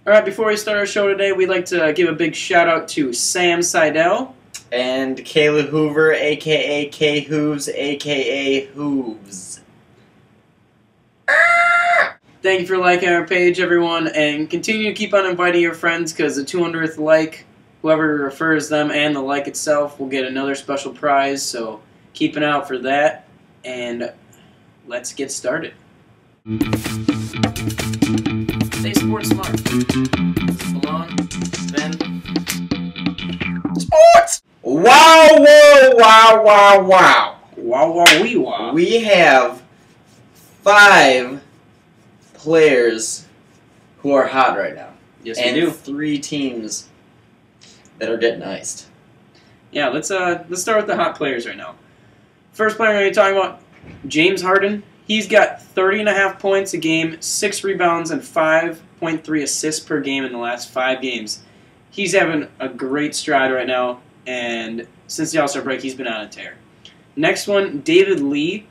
Alright, before we start our show today, we'd like to give a big shout out to Sam Seidel. And Kayla Hoover, a.k.a. K Hooves, a.k.a. Hooves. Thank you for liking our page, everyone, and continue to keep on inviting your friends, because the 200th like, whoever refers them and the like itself will get another special prize, so keep an eye out for that, and let's get started. Stay sports smart. Baloun, Ben. Sports! Wow, whoa, wow, wow, wow. Wow, wow, wee, wow. We have 5 players who are hot right now. Yes, and we do. 3 teams that are getting iced. Yeah, let's start with the hot players right now. First player we're going to be talking about, James Harden. He's got 30.5 points a game, 6 rebounds, and 5.3 assists per game in the last 5 games. He's having a great stride right now, and since the All-Star break, he's been on a tear. Next one, David Lee.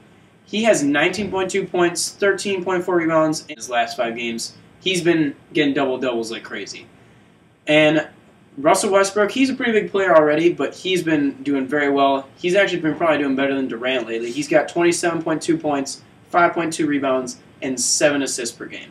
He has 19.2 points, 13.4 rebounds in his last 5 games. He's been getting double-doubles like crazy. And Russell Westbrook, he's a pretty big player already, but he's been doing very well. He's actually been probably doing better than Durant lately. He's got 27.2 points, 5.2 rebounds, and 7 assists per game.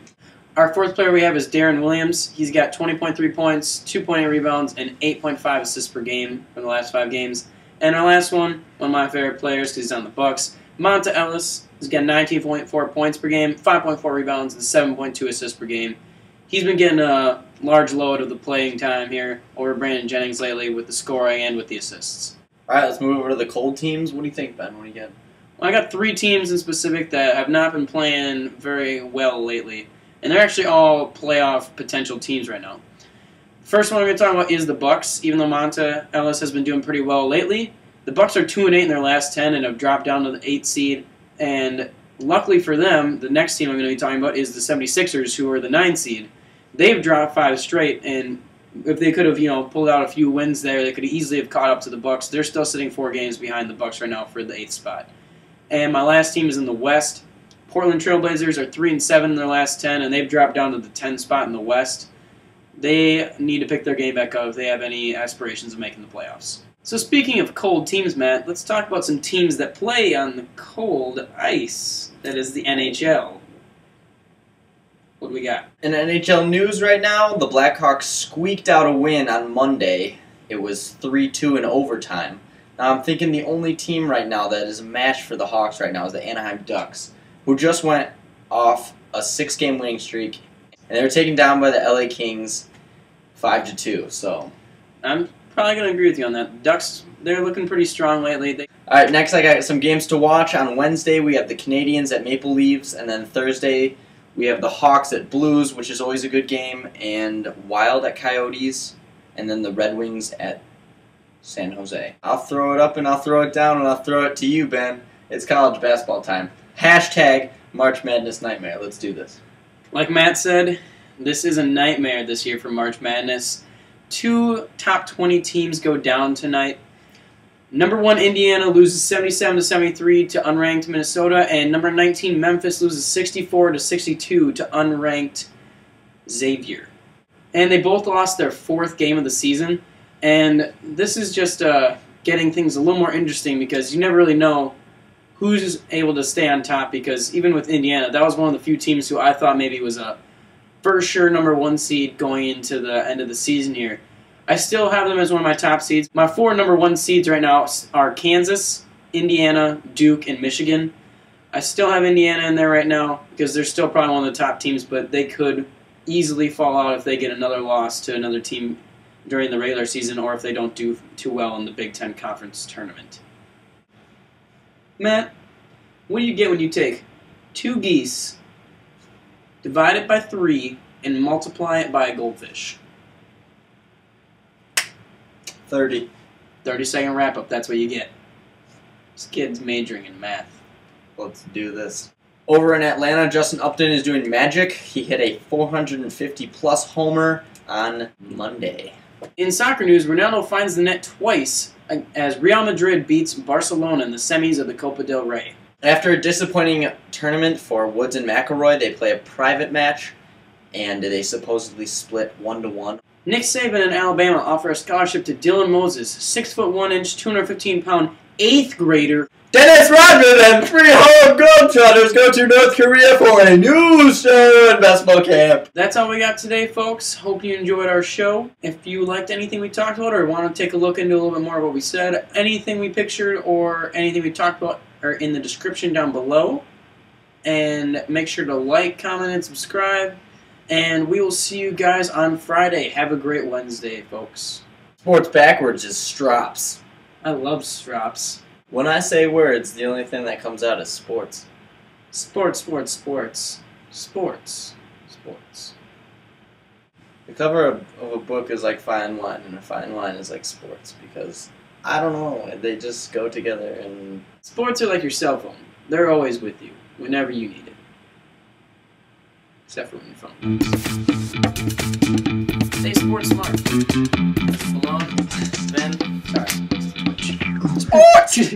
Our fourth player we have is Deron Williams. He's got 20.3 points, 2.8 rebounds, and 8.5 assists per game for the last 5 games. And our last one of my favorite players because he's on the Bucks, Monta Ellis. He's got 19.4 points per game, 5.4 rebounds, and 7.2 assists per game. He's been getting a large load of the playing time here over Brandon Jennings lately with the scoring and with the assists. All right, let's move over to the cold teams. What do you think, Ben? What do you get? Well, I got 3 teams in specific that have not been playing very well lately, and they're actually all playoff potential teams right now. First one I'm going to talk about is the Bucks. Even though Monta Ellis has been doing pretty well lately, the Bucks are 2-8 in their last 10 and have dropped down to the 8th seed. And luckily for them, the next team I'm going to be talking about is the 76ers, who are the 9th seed. They've dropped 5 straight, and if they could have, pulled out a few wins there, they could easily have caught up to the Bucks. They're still sitting 4 games behind the Bucks right now for the 8th spot. And my last team is in the West. Portland Trailblazers are 3-7 in their last 10, and they've dropped down to the 10th spot in the West. They need to pick their game back up if they have any aspirations of making the playoffs. So speaking of cold teams, Matt, let's talk about some teams that play on the cold ice. That is the NHL. What do we got? In NHL news right now, the Blackhawks squeaked out a win on Monday. It was 3-2 in overtime. Now I'm thinking the only team right now that is a match for the Hawks right now is the Anaheim Ducks, who just went off a 6-game winning streak, and they were taken down by the LA Kings 5-2. So I'm probably going to agree with you on that. Ducks, they're looking pretty strong lately. All right, next I got some games to watch. On Wednesday we have the Canadiens at Maple Leafs, and then Thursday we have the Hawks at Blues, which is always a good game, and Wild at Coyotes, and then the Red Wings at San Jose. I'll throw it up and I'll throw it down and I'll throw it to you, Ben. It's college basketball time. Hashtag March Madness Nightmare. Let's do this. Like Matt said, this is a nightmare this year for March Madness. 2 top 20 teams go down tonight. Number 1 Indiana loses 77-73 to unranked Minnesota, and number 19 Memphis loses 64-62 to unranked Xavier. And they both lost their 4th game of the season. And this is just getting things a little more interesting because you never really know who's able to stay on top, because even with Indiana, that was one of the few teams who I thought maybe was a for sure number 1 seed going into the end of the season here. I still have them as one of my top seeds. My 4 number 1 seeds right now are Kansas, Indiana, Duke, and Michigan. I still have Indiana in there right now because they're still probably one of the top teams, but they could easily fall out if they get another loss to another team during the regular season, or if they don't do too well in the Big Ten Conference Tournament. Matt, what do you get when you take 2 geese, divide it by 3, and multiply it by a goldfish? 30. 30-second wrap-up, that's what you get. This kid's majoring in math. Let's do this. Over in Atlanta, Justin Upton is doing magic. He hit a 450-plus homer on Monday. In soccer news, Ronaldo finds the net twice as Real Madrid beats Barcelona in the semis of the Copa del Rey. After a disappointing tournament for Woods and McIlroy, they play a private match, and they supposedly split 1-1. Nick Saban in Alabama offer a scholarship to Dylan Moses, 6'1", 215-pound 8th grader. Dennis Rodman and 3 home Globetrotters go to North Korea for a new show and basketball camp. That's all we got today, folks. Hope you enjoyed our show. If you liked anything we talked about or want to take a look into a little bit more of what we said, anything we pictured or anything we talked about are in the description down below. And make sure to like, comment, and subscribe. And we will see you guys on Friday. Have a great Wednesday, folks. Sports backwards is strops. I love strops. When I say words, the only thing that comes out is sports. Sports, sports, sports. Sports. Sports. The cover of a book is like fine wine, and a fine wine is like sports, because, I don't know, they just go together. And Sports are like your cell phone. They're always with you, whenever you need it. Except for when your phone. Stay sports smart. Baloun, Ben, sorry. Sports!